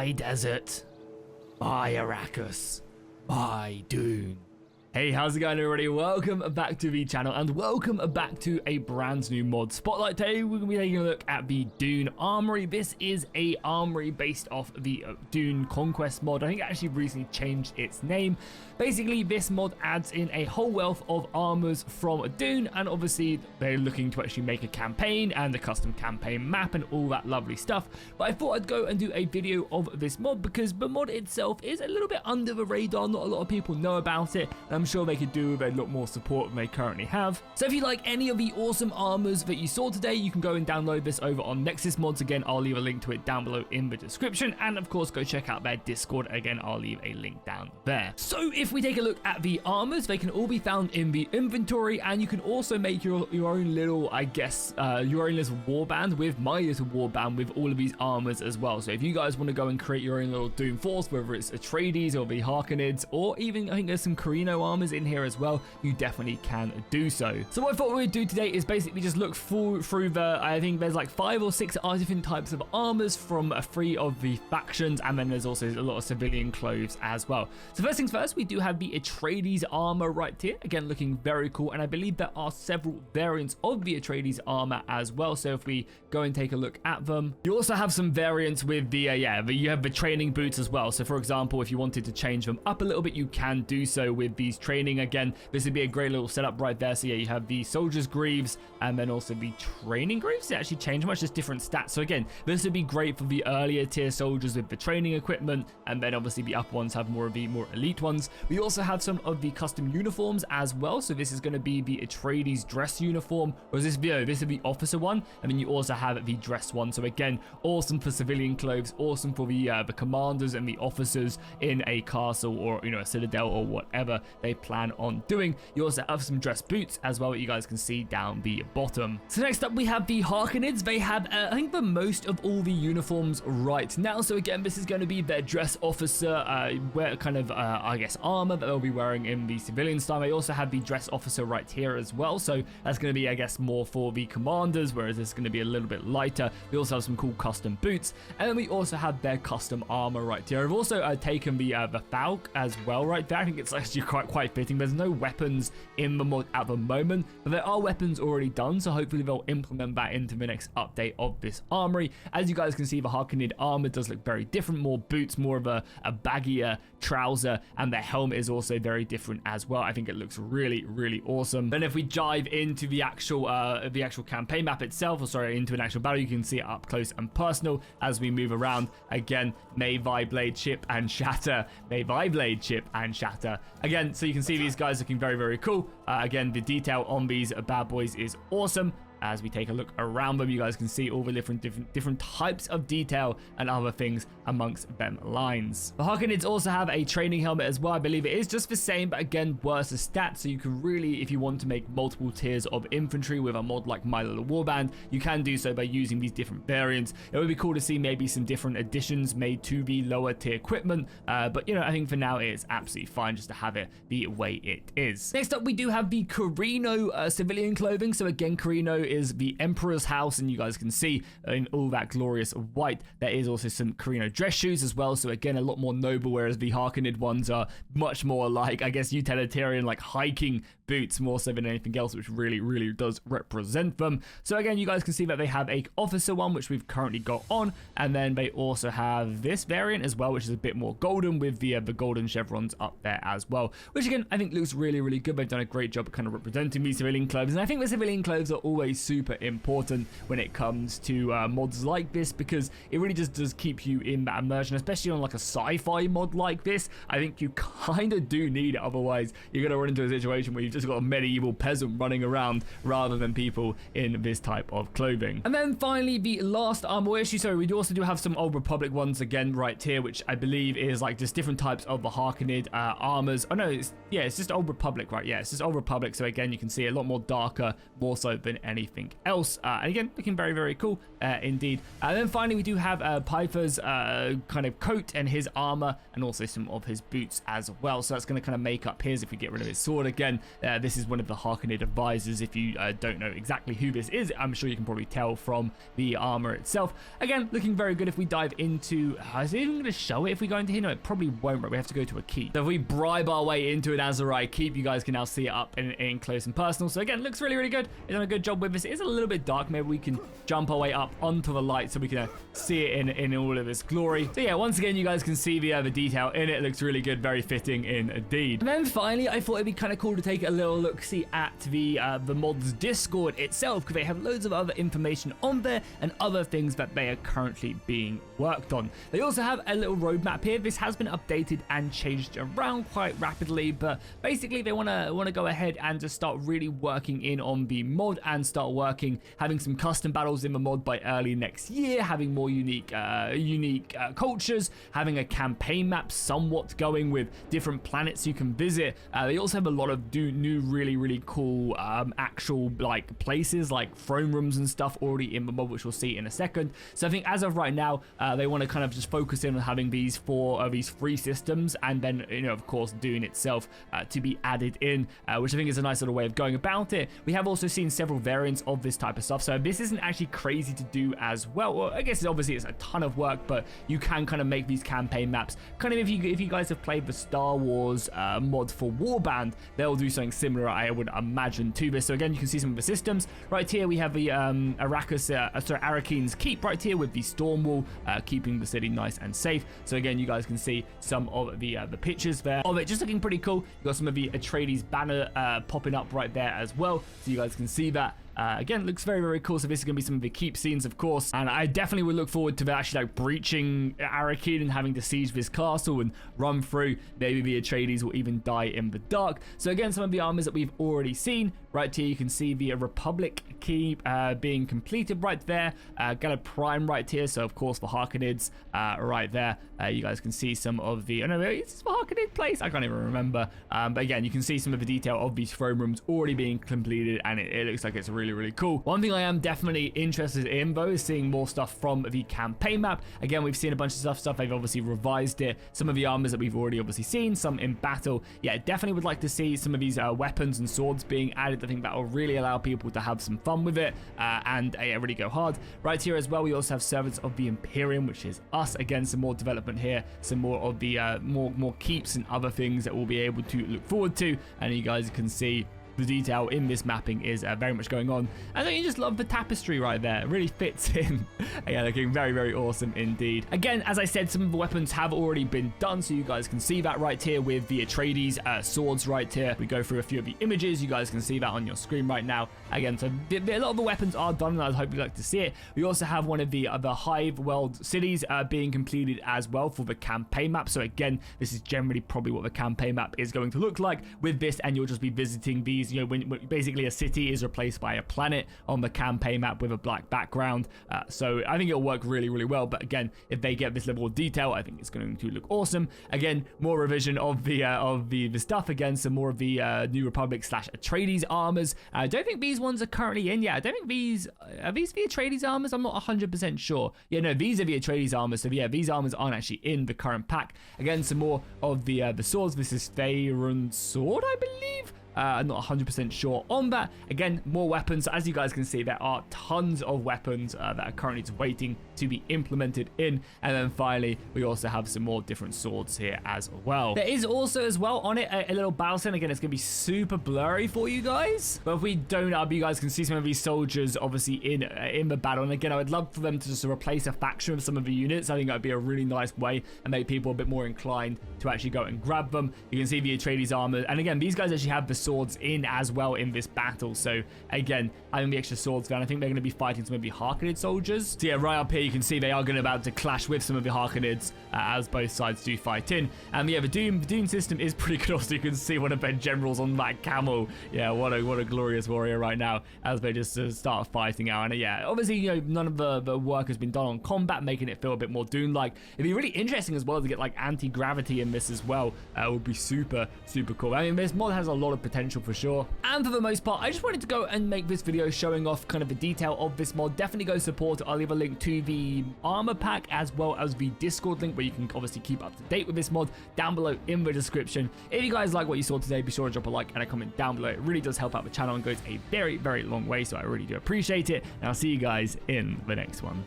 High Desert by Arrakis by DUNE. Hey, how's it going everybody? Welcome back to the channel and welcome back to a brand new mod spotlight. Today we're going to be taking a look at the DUNE Armory. This is a armory based off the DUNE Conquest mod. I think it actually recently changed its name. Basically, this mod adds in a whole wealth of armors from DUNE, and obviously they're looking to actually make a campaign and a custom campaign map and all that lovely stuff. But I thought I'd go and do a video of this mod because the mod itself is a little bit under the radar. Not a lot of people know about it. I'm sure they could do with a lot more support than they currently have. So if you like any of the awesome armors that you saw today, you can go and download this over on Nexus Mods. Again, I'll leave a link to it down below in the description, and of course go check out their Discord. Again, I'll leave a link down there. So if we take a look at the armors, they can all be found in the inventory, and you can also make your own little, I guess, your own little warband with my little warband with all of these armors as well. So if you guys want to go and create your own little DUNE force, whether it's Atreides or the Harkonids, or even I think there's some Carino armors in here as well, you definitely can do so. So what I thought we would do today is basically just look through the, I think there's like 5 or 6 different types of armors from 3 of the factions, and then there's also a lot of civilian clothes as well. So first things first, we do have the Atreides armor right here, again looking very cool, and I believe there are several variants of the Atreides armor as well. So if we go and take a look at them, you also have some variants with the you have the training boots as well. So for example, if you wanted to change them up a little bit, you can do so with these training. Again, this would be a great little setup right there. So yeah, you have the soldiers greaves and then also the training greaves. They actually change much, just different stats. So again, this would be great for the earlier tier soldiers with the training equipment, and then obviously the up ones have more of the more elite ones. We also have some of the custom uniforms as well. So this is going to be the Atreides dress uniform, or this video, this is the officer one, and then you also have the dress one. So again, awesome for civilian clothes, awesome for the commanders and the officers in a castle or a citadel or whatever they plan on doing. You also have some dress boots as well that you guys can see down the bottom. So next up we have the Harkonids. They have I think the most of all the uniforms right now. So again, this is going to be their dress officer wear kind of I guess armor that they'll be wearing in the civilian style. They also have the dress officer right here as well, so that's going to be I guess more for the commanders, whereas this is going to be a little bit lighter. We also have some cool custom boots, and then we also have their custom armor right here. I've also taken the Falk as well right there. I think it's actually quite fitting. There's no weapons in the mod at the moment, but there are weapons already done, so hopefully they'll implement that into the next update of this armory. As you guys can see, the Harkonid armor does look very different, more boots, more of a baggier trouser, and their helmet is also very different as well. I think it looks really awesome. Then if we dive into the actual campaign map itself, or sorry, into an actual battle, you can see it up close and personal as we move around. Again, may thy blade chip and shatter, may thy blade chip and shatter. Again, so you can see these guys looking very cool. Again, the detail on these bad boys is awesome. As we take a look around them, you guys can see all the different types of detail and other things amongst them lines. The Harkonids also have a training helmet as well. I believe it is just the same, but again, worse as stats. So you can really, if you want to make multiple tiers of infantry with a mod like My Little Warband, you can do so by using these different variants. It would be cool to see maybe some different additions made to the lower tier equipment, but I think for now it's absolutely fine just to have it the way it is. Next up, we do have the Carino civilian clothing. So again, Carino is the Emperor's house, and you guys can see in all that glorious white there is also some Carino dress shoes as well. So again, a lot more noble, whereas the Harkonid ones are much more like, I guess, utilitarian, like hiking boots more so than anything else, which really does represent them. So again, you guys can see that they have a officer one, which we've currently got on, and then they also have this variant as well, which is a bit more golden with the golden chevrons up there as well, which again I think looks really good. They've done a great job of kind of representing these civilian clothes, and I think the civilian clothes are always super important when it comes to mods like this, because it really just does keep you in that immersion, especially on like a sci-fi mod like this. I think you kind of do need it, otherwise you're going to run into a situation where you've just got a medieval peasant running around rather than people in this type of clothing. And then finally, the last armor issue. So we also do have some Old Republic ones again right here, which I believe is like just different types of the Harkonid armors. Oh no, it's just Old Republic, right? Yeah, it's just Old Republic. So again, you can see a lot more darker, more so than anything everything else. And again, looking very, very cool indeed. And then finally, we do have Piper's kind of coat and his armor, and also some of his boots as well. So that's going to kind of make up his if we get rid of his sword again. This is one of the Harkonnen advisors. If you don't know exactly who this is, I'm sure you can probably tell from the armor itself. Again, looking very good. If we dive into, is it even going to show it if we go into here? No, it probably won't, right? We have to go to a keep. So if we bribe our way into an Azerite keep, you guys can now see it up in close and personal. So again, looks really, really good. It's done a good job with this. It is a little bit dark. Maybe we can jump our way up onto the light so we can see it in all of its glory. So yeah, once again, you guys can see the detail in it. It looks really good, very fitting indeed. And then finally, I thought it'd be kind of cool to take a little look-see at the mod's Discord itself, because they have loads of other information on there and other things that they are currently being worked on. They also have a little roadmap here. This has been updated and changed around quite rapidly, but basically they want to go ahead and just start really working in on the mod and start having some custom battles in the mod by early next year, having more unique cultures, having a campaign map somewhat going with different planets you can visit. They also have a lot of new really cool actual like places like throne rooms and stuff already in the mod, which we'll see in a second. So I think as of right now, they want to kind of just focus in on having these three systems, and then of course DUNE itself to be added in, which I think is a nice little way of going about it. We have also seen several variants of this type of stuff, so this isn't actually crazy to do as well. I guess obviously it's a ton of work, but you can kind of make these campaign maps. Kind of if you guys have played the Star Wars mod for Warband, they'll do something similar, I would imagine, to this. So again, you can see some of the systems. Right here we have the Arrakis keep right here with the storm wall, keeping the city nice and safe. So again, you guys can see some of the pictures there of it, just looking pretty cool. You got some of the Atreides banner popping up right there as well, so you guys can see that. Again, looks very cool. So this is going to be some of the keep scenes, of course, and I definitely would look forward to actually like breaching Arrakis and having to siege this castle and run through. Maybe the Atreides will even die in the dark. So again, some of the armors that we've already seen. Right here, you can see the Republic keep being completed right there. Got a prime right here, so of course for Harkonnens right there. You guys can see some of the, is this the Harkonnen place? I can't even remember. But again, you can see some of the detail of these throne rooms already being completed, and it looks like it's really cool. One thing I am definitely interested in though is seeing more stuff from the campaign map. Again, we've seen a bunch of stuff. They've obviously revised it. Some of the armors that we've already obviously seen, some in battle. Yeah, definitely would like to see some of these weapons and swords being added. I think that will really allow people to have some fun with it and really go hard. Right here as well, we also have Servants of the Imperium, which is us. Again, some more development here, some more of the more keeps and other things that we'll be able to look forward to. And you guys can see the detail in this mapping is very much going on. And then you just love the tapestry right there. It really fits in. Again, looking very awesome indeed. Again, as I said, some of the weapons have already been done, so you guys can see that right here with the Atreides swords right here. We go through a few of the images. You guys can see that on your screen right now. Again, so a lot of the weapons are done, and I hope you'd like to see it. We also have one of the Hive World cities being completed as well for the campaign map. So again, this is generally probably what the campaign map is going to look like with this, and you'll just be visiting these. When basically a city is replaced by a planet on the campaign map with a black background. So I think it'll work really well. But again, if they get this level of detail, I think it's going to look awesome. Again, more revision of the stuff. Again, some more of the New Republic / Atreides armors. I don't think these ones are currently in. Yeah, I don't think these are these the Atreides armors. I'm not 100% sure. Yeah, no, these are the Atreides armors. So yeah, these armors aren't actually in the current pack. Again, some more of the swords. This is Theron's sword, I believe. I'm not 100% sure on that. Again, more weapons. As you guys can see, there are tons of weapons that are currently just waiting to be implemented in. And then finally, we also have some more different swords here as well. There is also as well on it a little battle center. Again, it's going to be super blurry for you guys. But if we don't up, you guys can see some of these soldiers obviously in the battle. And again, I would love for them to just replace a faction of some of the units. I think that would be a really nice way and make people a bit more inclined to actually go and grab them. You can see the Atreides armor. And again, these guys actually have the swords in as well in this battle. So again, having the extra swords down, I think they're going to be fighting some of the Harkonnen soldiers. So yeah, right up here you can see they are going to about to clash with some of the Harkonnens as both sides do fight in. And yeah, the DUNE system is pretty good. Also, you can see one of their generals on that camel. Yeah, what a glorious warrior right now as they just start fighting out. And yeah, obviously, none of the work has been done on combat, making it feel a bit more DUNE-like. It'd be really interesting as well to get like anti-gravity in this as well. Would be super cool. I mean, this mod has a lot of potential. potential for sure. And for the most part, I just wanted to go and make this video showing off kind of the detail of this mod. Definitely go support it. I'll leave a link to the armor pack as well as the Discord link where you can obviously keep up to date with this mod down below in the description. If you guys like what you saw today, be sure to drop a like and a comment down below. It really does help out the channel and goes a very, very long way, so I really do appreciate it. And I'll see you guys in the next one.